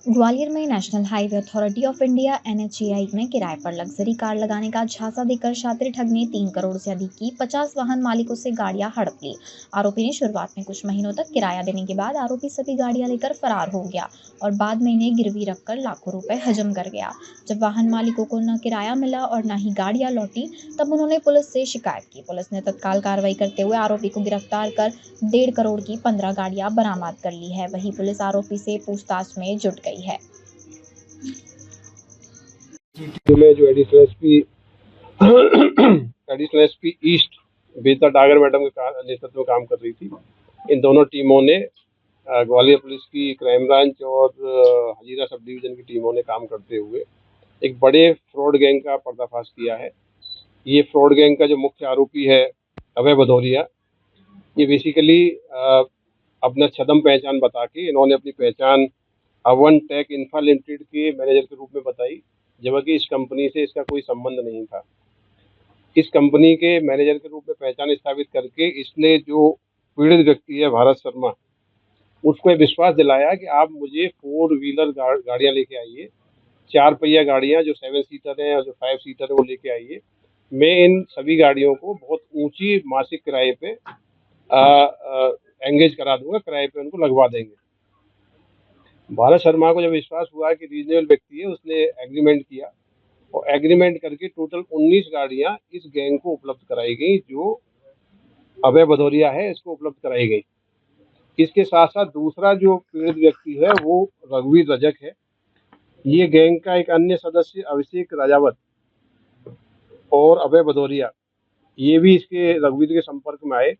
ग्वालियर में national highway authority of India (NHAI) ने किराए पर लग्जरी कार लगाने का झांसा देकर शातिर ठग ने 3 करोड़ से अधिक की 50 वाहन मालिकों से गाड़ियां हड़प ली। आरोपी ने शुरुआत में कुछ महीनों तक किराया देने के बाद आरोपी सभी गाड़ियां लेकर फरार हो गया और बाद में इन्हें गिरवी रखकर लाखों रुपए हजम कर गया। जब वाहन मालिकों को न किराया मिला और न ही गाड़ियां लौटी, तब उन्होंने पुलिस से शिकायत की। पुलिस ने तत्काल कार्रवाई करते हुए आरोपी को गिरफ्तार कर 1.5 करोड़ की 15 गाड़ियां बरामद कर ली है। वहीं पुलिस आरोपी से पूछताछ में जुट गई है। में जो एडिशनल एसपी ईस्ट बेता डागर मैडम के नेतृत्व में काम कर रही थी, इन दोनों टीमों ने ग्वालियर पुलिस की क्राइम ब्रांच और हजीरा सब डिवीजन की टीमों ने काम करते हुए एक बड़े फ्रॉड गैंग का पर्दाफाश किया है। ये फ्रॉड गैंग का जो मुख्य आरोपी है अभय भदौरिया, ये बेसिकली अपना छदम पहचान बता के इन्होंने अपनी पहचान अवन टेक इंफ्रा लिमिटेड के मैनेजर के रूप में बताई, जबकि इस कंपनी से इसका कोई संबंध नहीं था। इस कंपनी के मैनेजर के रूप में पहचान स्थापित करके इसने जो पीड़ित व्यक्ति है भारत शर्मा, उसको विश्वास दिलाया कि आप मुझे 4 व्हीलर गाड़ियां लेके आइए, 4 पहिया गाड़ियां जो 7 सीटर है और जो 5 सीटर है वो लेके आइए। मैं इन सभी गाड़ियों को बहुत ऊंची मासिक किराए पे एंगेज करा दूंगा, किराए पे उनको लगवा देंगे। भारत शर्मा को जब विश्वास हुआ कि रीजनेबल व्यक्ति है, उसने एग्रीमेंट किया और एग्रीमेंट करके टोटल 19 गाड़ियां इस गैंग को उपलब्ध कराई गई, जो अभय भदौरिया है इसको उपलब्ध कराई गई। इसके साथ साथ दूसरा जो पीड़ित व्यक्ति है वो रघुवीर रजक है। ये गैंग का एक अन्य सदस्य अभिषेक राजावत और अभय भदौरिया, ये भी इसके रघुवीर के संपर्क में आए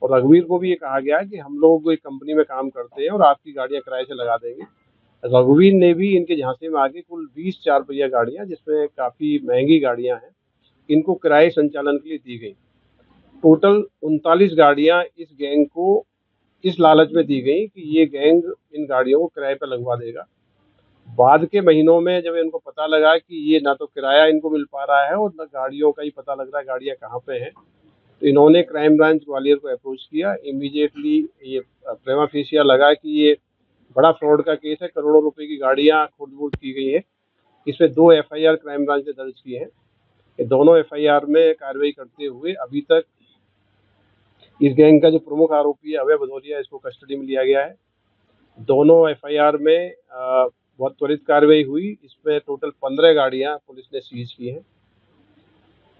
और रघुवीर को भी ये कहा गया कि हम लोग एक कंपनी में काम करते हैं और आपकी गाड़ियां किराए से लगा देंगे। रघुवीर ने भी इनके झांसे में आके कुल 20 4 पहिया गाड़ियां, जिसमें काफी महंगी गाड़ियां हैं, इनको किराए संचालन के लिए दी गई। टोटल 39 गाड़ियां इस गैंग को इस लालच में दी गई कि ये गैंग इन गाड़ियों को किराए पर लगवा देगा। बाद के महीनों में जब इनको पता लगा कि ये ना तो किराया इनको मिल पा रहा है और ना गाड़ियों का ही पता लग रहा है गाड़ियां कहाँ पे हैं, तो इन्होंने क्राइम ब्रांच ग्वालियर को अप्रोच किया। इमीडिएटली ये प्रेमा फेसिया लगा कि ये बड़ा फ्रॉड का केस है, करोड़ों रुपए की गाड़ियां खुर्द-बुर्द की गई है। इसमें 2 एफआईआर क्राइम ब्रांच ने दर्ज किए हैं। ये दोनों एफआईआर में कार्रवाई करते हुए अभी तक इस गैंग का जो प्रमुख आरोपी है अभय भदौरिया, इसको कस्टडी में लिया गया है। दोनों एफआईआर में बहुत त्वरित कार्रवाई हुई। इसमें टोटल 15 गाड़ियां पुलिस ने सीज की हैं।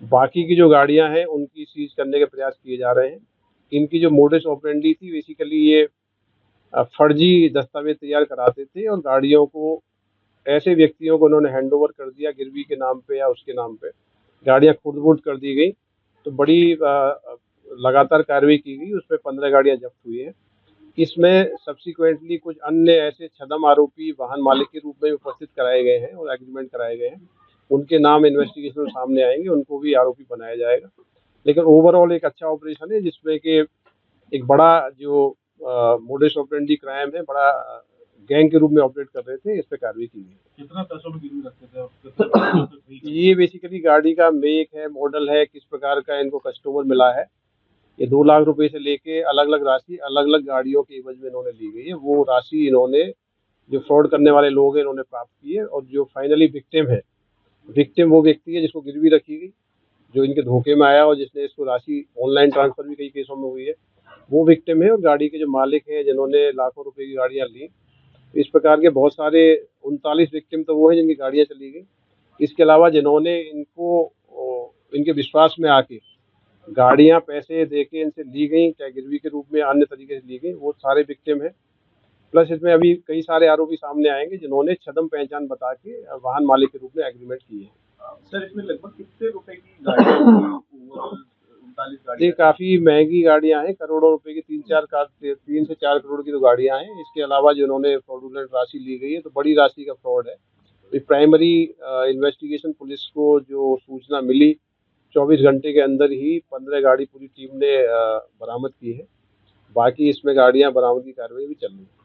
बाकी की जो गाड़ियां हैं उनकी सीज करने के प्रयास किए जा रहे हैं। इनकी जो मोडस ऑपरेंडी थी, बेसिकली ये फर्जी दस्तावेज तैयार कराते थे और गाड़ियों को ऐसे व्यक्तियों को उन्होंने हैंड ओवर कर दिया गिरवी के नाम पे या उसके नाम पे, गाड़ियां खुर्द-बुर्द कर दी गई। तो बड़ी लगातार कार्रवाई की गई, उसमें 15 गाड़ियां जब्त हुई हैं। इसमें सब्सिक्वेंटली कुछ अन्य ऐसे छदम आरोपी वाहन मालिक के रूप में उपस्थित कराए गए हैं और एग्रीमेंट कराए गए हैं। उनके नाम इन्वेस्टिगेशन में सामने आएंगे, उनको भी आरोपी बनाया जाएगा। लेकिन ओवरऑल एक अच्छा ऑपरेशन है, जिसमें कि एक बड़ा जो मोडस ऑपरेंडी क्राइम है, बड़ा गैंग के रूप में ऑपरेट कर रहे थे, इस पे कार्रवाई की गई। कितना पैसों में गिरवी रखते थे आप? ये बेसिकली गाड़ी का मेक है, मॉडल है, किस प्रकार का इनको कस्टमर मिला है, ये 2 लाख रुपए से लेके अलग अलग राशि अलग अलग गाड़ियों के एवज में इन्होंने ली गई है। वो राशि इन्होंने जो फ्रॉड करने वाले लोग हैं इन्होंने प्राप्त की है और जो फाइनली विक्टिम है, विक्टिम वो व्यक्ति है जिसको गिरवी रखी गई, जो इनके धोखे में आया और जिसने इसको राशि ऑनलाइन ट्रांसफर भी कई केसों में हुई है, वो विक्टिम है। और गाड़ी के जो मालिक हैं जिन्होंने लाखों रुपए की गाड़ियां ली, इस प्रकार के बहुत सारे 39 विक्टिम तो वो हैं जिनकी गाड़ियां चली गई। इसके अलावा जिन्होंने इनके विश्वास में आके गाड़ियां पैसे देके इनसे ली गई, चाहे गिरवी के रूप में अन्य तरीके से ली गई, वो सारे विक्टिम हैं। प्लस इसमें अभी कई सारे आरोपी सामने आएंगे जिन्होंने छदम पहचान बता के वाहन मालिक के रूप में एग्रीमेंट किए हैं। सर, इसमें लगभग कितने रुपए की गाड़ियां 39 ये गाड़ियां? काफी महंगी गाड़ियां हैं, करोड़ों रुपए की 3 से 4 करोड़ की तो गाड़ियां हैं। इसके अलावा जिन्होंने फ्रॉडुलेंट राशि ली गई है, तो बड़ी राशि का फ्रॉड है। प्राइमरी इन्वेस्टिगेशन पुलिस को जो सूचना मिली, 24 घंटे के अंदर ही 15 गाड़ी पूरी टीम ने बरामद की है। बाकी इसमें गाड़ियां बरामद की कार्रवाई भी चल रही है।